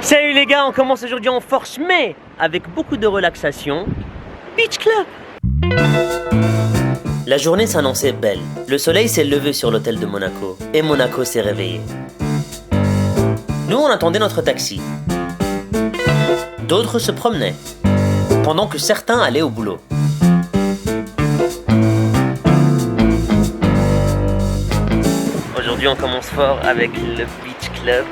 Salut les gars, on commence aujourd'hui en force mais avec beaucoup de relaxation. Beach Club. La journée s'annonçait belle. Le soleil s'est levé sur l'hôtel de Monaco et Monaco s'est réveillé. Nous on attendait notre taxi. D'autres se promenaient, pendant que certains allaient au boulot. Aujourd'hui on commence fort avec le Beach Club.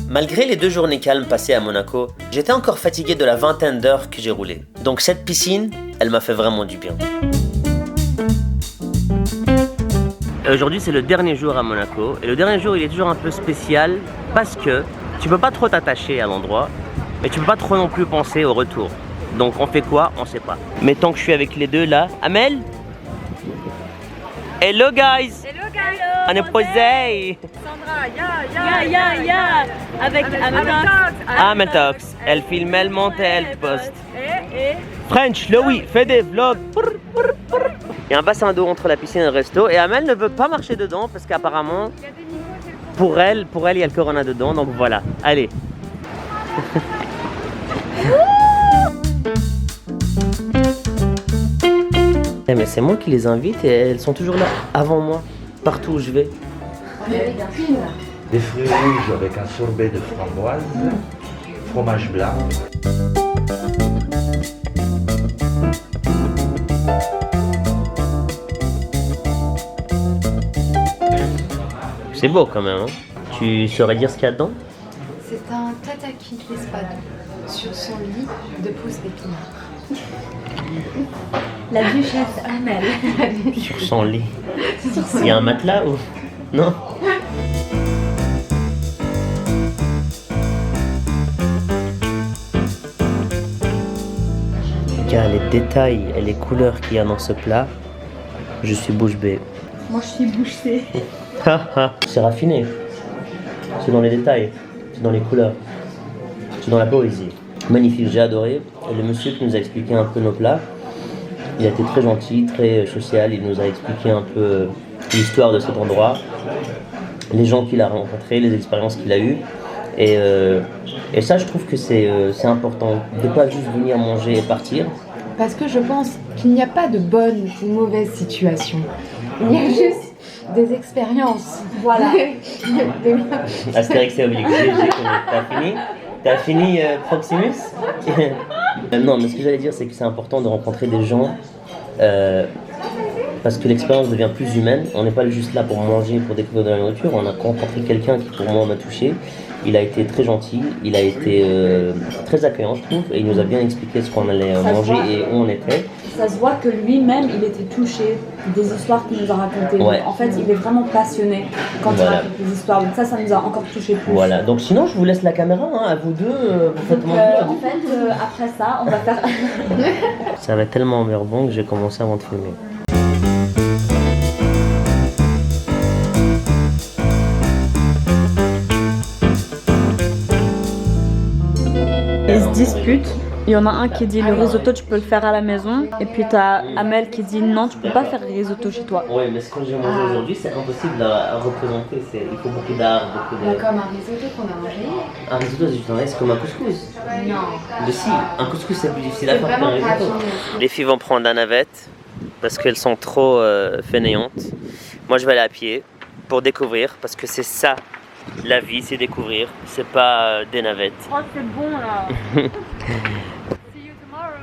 Malgré les 2 journées calmes passées à Monaco, j'étais encore fatigué de la vingtaine d'heures que j'ai roulé. Donc cette piscine, elle m'a fait vraiment du bien. Aujourd'hui c'est le dernier jour à Monaco. Et le dernier jour il est toujours un peu spécial parce que tu peux pas trop t'attacher à l'endroit, mais tu peux pas trop non plus penser au retour. Donc on fait quoi? On sait pas. Mais tant que je suis avec les deux là, Amel? Hello guys! Hello guys! On est posé! Sandra, ya! Avec Amel Talks. Elle filme, elle monte, elle poste. French, Louis, fait des vlogs. Il y a un bassin d'eau entre la piscine et le resto et Amel ne veut pas marcher dedans parce qu'apparemment, pour elle, il y a le corona dedans. Donc voilà, allez. Mais c'est moi qui les invite et elles sont toujours là avant moi, partout où je vais. Des fruits rouges avec un sorbet de framboise, fromage blanc. C'est beau quand même, hein? Tu saurais dire ce qu'il y a dedans? C'est un tataki d'espadon sur son lit de pousses d'épinards. La duchesse Amel. Sur son lit. Il y a un matelas ou... Non? Regarde les détails et les couleurs qu'il y a dans ce plat. Je suis bouche bée. Moi je suis bouchée. C'est raffiné. C'est dans les détails. C'est dans les couleurs. C'est dans la poésie. Magnifique, j'ai adoré. Et le monsieur qui nous a expliqué un peu nos plats, il a été très gentil, très social. Il nous a expliqué un peu l'histoire de cet endroit, les gens qu'il a rencontrés, les expériences qu'il a eues. Et ça, je trouve que c'est important de ne pas juste venir manger et partir. Parce que je pense qu'il n'y a pas de bonne ou mauvaise situation. Il y a juste des expériences. Voilà. Astérix et Obélix, t'as fini? T'as fini Proximus? Non, mais ce que j'allais dire, c'est que c'est important de rencontrer des gens parce que l'expérience devient plus humaine. On n'est pas juste là pour manger, pour découvrir de la nourriture. On a rencontré quelqu'un qui, pour moi, m'a touché. Il a été très gentil, il a été très accueillant, je trouve, et il nous a bien expliqué ce qu'on allait manger et où on était. Ça se voit que lui-même, il était touché des histoires qu'il nous a racontées. Ouais. En fait, il est vraiment passionné quand il raconte les histoires. Donc ça nous a encore touché plus. Voilà, donc sinon, je vous laisse la caméra, hein, à vous deux, vous faites mon tour. En fait, après ça, on va faire... Ça va tellement en bon que j'ai commencé avant de filmer. Ils se disputent. Il y en a un qui dit le risotto tu peux le faire à la maison et puis t'as Amel qui dit non tu peux pas faire le risotto chez toi. Oui, mais ce que j'ai mangé aujourd'hui c'est impossible à représenter, il faut beaucoup d'art, beaucoup de... Comme un risotto qu'on a mangé. Un risotto c'est comme un couscous. Non. Mais si, un couscous c'est plus difficile à faire qu'un risotto. Les filles vont prendre la navette parce qu'elles sont trop fainéantes. Moi je vais aller à pied pour découvrir parce que c'est ça. La vie, c'est découvrir, c'est pas des navettes. Oh, c'est bon là. See you tomorrow.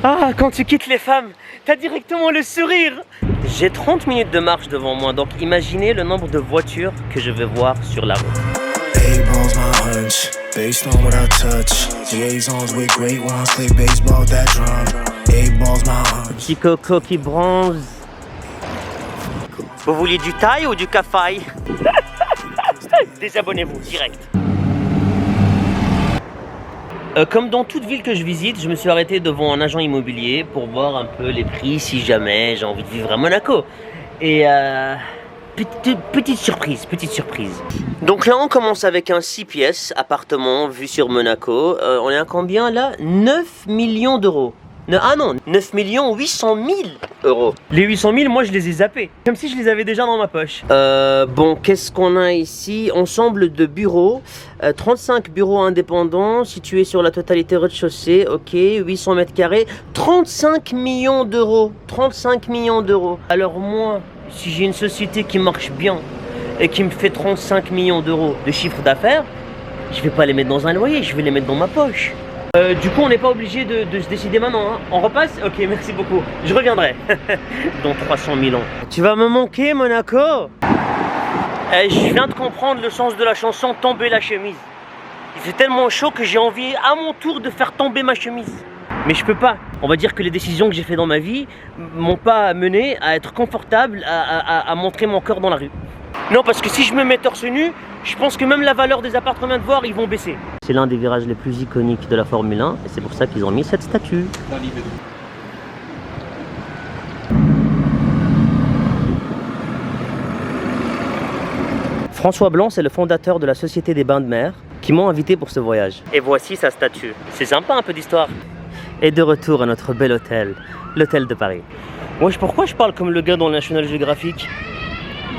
Ah, quand tu quittes les femmes, t'as directement le sourire. J'ai 30 minutes de marche devant moi, donc imaginez le nombre de voitures que je vais voir sur la route. Petit coco qui bronze. Vous vouliez du thaï ou du kafaï? Désabonnez-vous, direct. Comme dans toute ville que je visite, je me suis arrêté devant un agent immobilier pour voir un peu les prix si jamais j'ai envie de vivre à Monaco. Et petite surprise. Donc là on commence avec un 6 pièces, appartement vu sur Monaco. On est à combien là? 9 millions d'euros. Ah non, 9 800 000 euros. Les 800 000, moi je les ai zappés. Comme si je les avais déjà dans ma poche. Bon, qu'est-ce qu'on a ici? Ensemble de bureaux. 35 bureaux indépendants situés sur la totalité rez-de-chaussée. Ok, 800 mètres carrés. 35 millions d'euros. 35 millions d'euros. Alors moi, si j'ai une société qui marche bien et qui me fait 35 millions d'euros de chiffre d'affaires, je vais pas les mettre dans un loyer, je vais les mettre dans ma poche. Du coup, on n'est pas obligé de se décider maintenant. Hein. On repasse? Ok, merci beaucoup. Je reviendrai dans 300 000 ans. Tu vas me manquer, Monaco. Je viens de comprendre le sens de la chanson « Tomber la chemise ». Il fait tellement chaud que j'ai envie à mon tour de faire tomber ma chemise. Mais je peux pas. On va dire que les décisions que j'ai faites dans ma vie m'ont pas mené à être confortable, à montrer mon corps dans la rue. Non, parce que si je me mets torse nu, je pense que même la valeur des appartements de voir, ils vont baisser. C'est l'un des virages les plus iconiques de la Formule 1 et c'est pour ça qu'ils ont mis cette statue. François Blanc, c'est le fondateur de la Société des Bains de Mer qui m'ont invité pour ce voyage. Et voici sa statue. C'est sympa, un peu d'histoire. Et de retour à notre bel hôtel, l'hôtel de Paris. Wesh, pourquoi je parle comme le gars dans le National Geographic?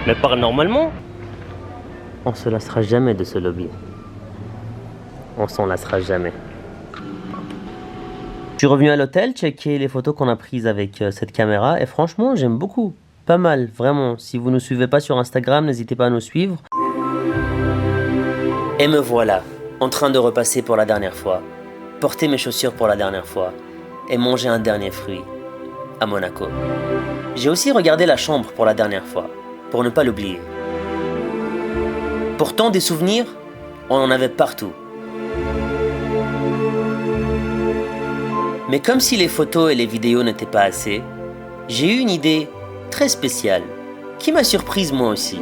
Mais parle normalement. On se lassera jamais de ce lobby. On s'en lassera jamais. Je suis revenu à l'hôtel, checker les photos qu'on a prises avec cette caméra et franchement, j'aime beaucoup. Pas mal, vraiment. Si vous ne nous suivez pas sur Instagram, n'hésitez pas à nous suivre. Et me voilà, en train de repasser pour la dernière fois, porter mes chaussures pour la dernière fois et manger un dernier fruit à Monaco. J'ai aussi regardé la chambre pour la dernière fois, pour ne pas l'oublier. Pourtant, des souvenirs, on en avait partout. Mais comme si les photos et les vidéos n'étaient pas assez, j'ai eu une idée très spéciale, qui m'a surprise moi aussi.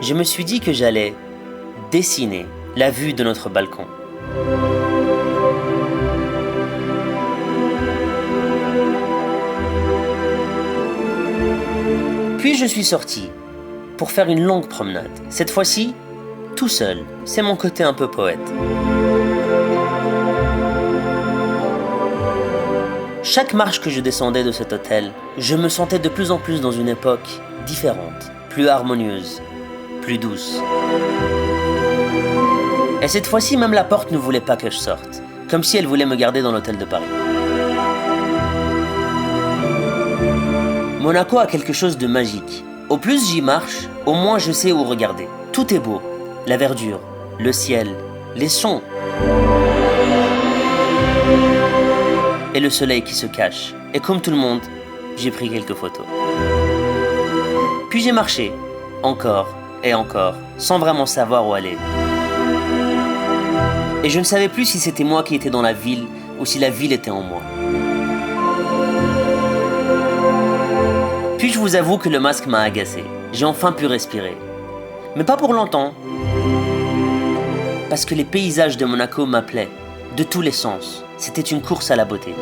Je me suis dit que j'allais dessiner la vue de notre balcon. Puis je suis sorti pour faire une longue promenade. Cette fois-ci, tout seul. C'est mon côté un peu poète. Chaque marche que je descendais de cet hôtel, je me sentais de plus en plus dans une époque différente, plus harmonieuse, plus douce. Et cette fois-ci, même la porte ne voulait pas que je sorte, comme si elle voulait me garder dans l'hôtel de Paris. Monaco a quelque chose de magique. Au plus j'y marche, au moins je sais où regarder. Tout est beau, la verdure, le ciel, les sons. Et le soleil qui se cache. Et comme tout le monde, j'ai pris quelques photos. Puis j'ai marché, encore et encore, sans vraiment savoir où aller. Et je ne savais plus si c'était moi qui étais dans la ville ou si la ville était en moi. Puis je vous avoue que le masque m'a agacé. J'ai enfin pu respirer. Mais pas pour longtemps. Parce que les paysages de Monaco m'appelaient, de tous les sens. C'était une course à la beauté.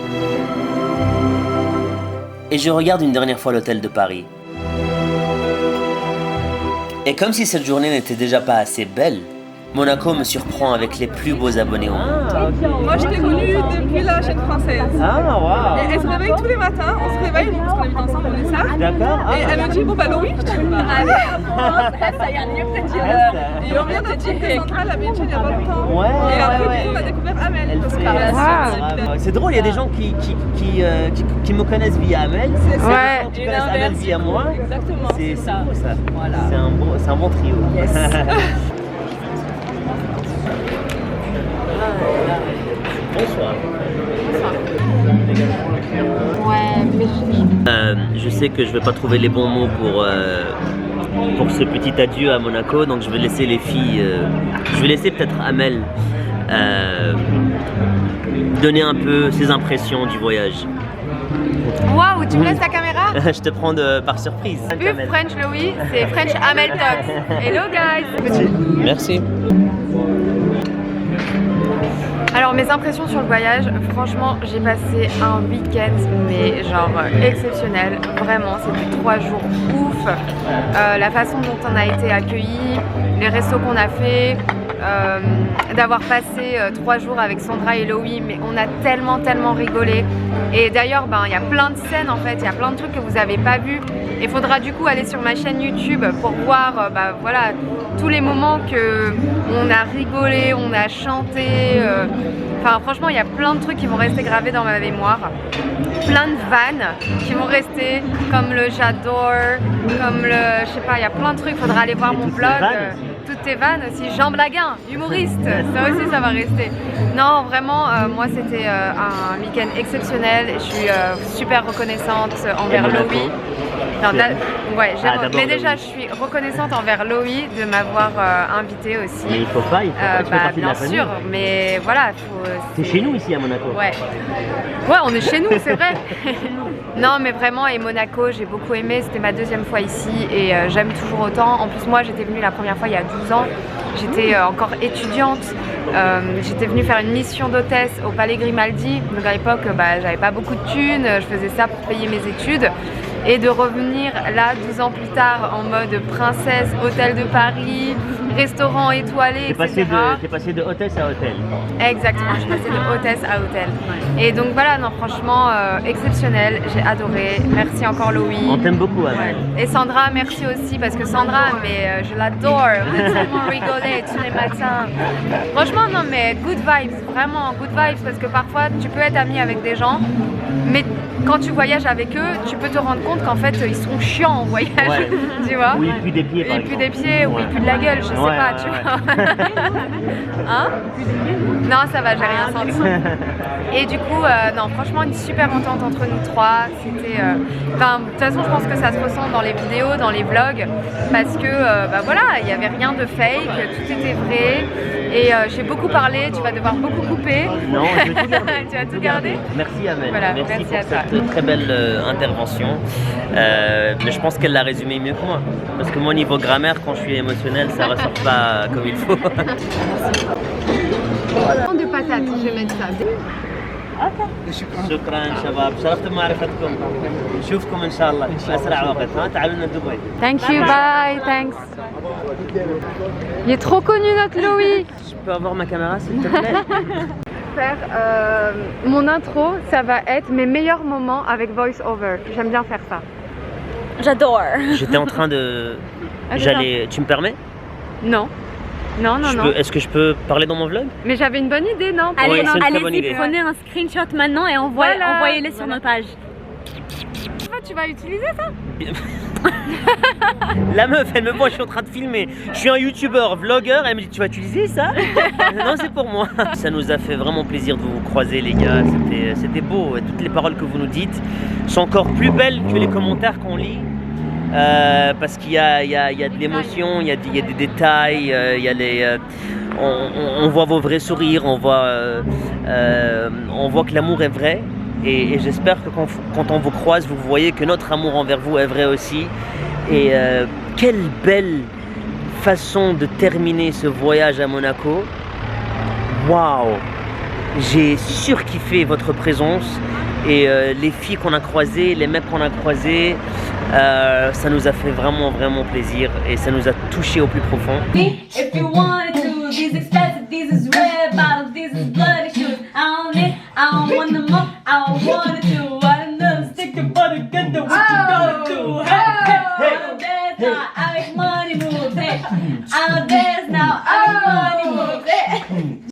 Et je regarde une dernière fois l'hôtel de Paris. Et comme si cette journée n'était déjà pas assez belle, Monaco me surprend avec les plus beaux abonnés au monde. Moi, je l'ai connue depuis la chaîne française. Ah, waouh! Et elle se réveille tous les matins, on se réveille, parce qu'on habite ensemble, on est ça. D'accord. Et elle me dit, bon bah Laurie, je dis, bah allez, et on vient d'être centrale à Beijing il y a pas longtemps. Ouais, et après, ouais. du coup, on a découvert Amel. Elle Parce fait- par la suite, C'est drôle, il y a des gens qui me connaissent via Amel. C'est ça. Il y a des Ouais. gens qui connaissent Amel via moi. Exactement, C'est c'est ça. beau ça. Voilà. C'est un bon trio. Bonsoir. Ouais, mais Je sais que je vais pas trouver les bons mots pour ce petit adieu à Monaco, donc je vais laisser les filles, je vais laisser peut-être Amel donner un peu ses impressions du voyage. waouh, tu me laisses la caméra? Je te prends par surprise. Plus French Louis, c'est French Amel Talks. Hello guys. Merci. Alors mes impressions sur le voyage, franchement j'ai passé un week-end mais genre exceptionnel, vraiment c'était 3 jours ouf, la façon dont on a été accueillis, les restos qu'on a fait, d'avoir passé 3 jours avec Sandra et Loïc, mais on a tellement rigolé. Et d'ailleurs, il y a plein de scènes en fait, il y a plein de trucs que vous n'avez pas vus. Il faudra du coup aller sur ma chaîne YouTube pour voir voilà, tous les moments que on a rigolé, on a chanté. Enfin franchement, il y a plein de trucs qui vont rester gravés dans ma mémoire. Plein de vannes qui vont rester, comme le j'adore, comme le, je sais pas, il y a plein de trucs, il faudra aller voir mon blog. Toutes tes vannes aussi, Jean Blaguin, humoriste, ça aussi ça va rester. Non vraiment, moi c'était un week-end exceptionnel, je suis super reconnaissante envers Loïc. Ouais, mais déjà je suis reconnaissante envers Loïc de m'avoir invitée aussi. Mais il faut pas, tu fais partie de la famille. Bien sûr, mais voilà. C'est chez nous ici à Monaco. Ouais, on est chez nous, c'est vrai. Non mais vraiment, et Monaco j'ai beaucoup aimé, c'était ma 2e fois ici et j'aime toujours autant. En plus moi j'étais venue la première fois il y a 12 ans, j'étais encore étudiante, j'étais venue faire une mission d'hôtesse au Palais Grimaldi, donc à l'époque j'avais pas beaucoup de thunes, je faisais ça pour payer mes études. Et de revenir là 12 ans plus tard en mode princesse, hôtel de Paris, restaurant étoilé, etc. T'es passé de hôtesse à hôtel. Exactement, je suis passée de hôtesse à hôtel. Et donc voilà, non franchement exceptionnel, j'ai adoré. Merci encore Loïc. On t'aime beaucoup Amel. Et Sandra, merci aussi parce que Sandra, mais je l'adore, on a tellement rigolé tous les matins. Franchement non mais good vibes, vraiment good vibes parce que parfois tu peux être ami avec des gens, mais quand tu voyages avec eux, tu peux te rendre compte qu'en fait ils sont chiants en voyage, tu vois. Ou ils puent des pieds par exemple. Ils puent des pieds ou ils puent de la gueule, je sais pas, tu vois. Hein? Non, ça va, j'ai rien senti. Et du coup, non, franchement, une super entente entre nous trois. C'était, de toute façon, je pense que ça se ressent dans les vidéos, dans les vlogs, parce que, voilà, il n'y avait rien de fake, tout était vrai. Et j'ai beaucoup parlé, tu vas devoir beaucoup couper. Non, je vais tout garder. Tu vas tout garder? Merci Amel. Voilà, merci pour à toi. cette très belle intervention. Mais je pense qu'elle l'a résumé mieux que moi. Parce que moi, niveau grammaire, quand je suis émotionnel, ça ressort pas comme il faut. De patates, je vais mettre ça. شكرا شباب شرفت بمعرفتكم نشوفكم ان شاء الله في اسرع وقت تعالوا لنا دبي. Thank you, bye, thanks. Il est trop connu notre Loïc. Je peux avoir ma caméra s'il te plaît? Faire mon intro, ça va être mes meilleurs moments avec voice over. J'aime bien faire ça. J'adore. J'étais en train de tu me permets? Non. Non. Est-ce que je peux parler dans mon vlog? Mais j'avais une bonne idée, non? Allez-y, prenez un screenshot maintenant et envoyez-les sur notre page. Tu vas utiliser ça? La meuf, elle me voit, je suis en train de filmer. Je suis un youtubeur, vlogueur, elle me dit tu vas utiliser ça? Non, c'est pour moi. Ça nous a fait vraiment plaisir de vous croiser les gars, c'était beau. Et toutes les paroles que vous nous dites sont encore plus belles que les commentaires qu'on lit. Parce qu'il y a de l'émotion, il y a des détails, on voit vos vrais sourires, on voit que l'amour est vrai. Et j'espère que quand on vous croise, vous voyez que notre amour envers vous est vrai aussi. Et quelle belle façon de terminer ce voyage à Monaco. Waouh! J'ai surkiffé votre présence et les filles qu'on a croisées, les mecs qu'on a croisés, ça nous a fait vraiment plaisir et ça nous a touché au plus profond. If you wanted to, these expensive, these is red bottles, these is bloody shoes. I don't want them up, I wanted to.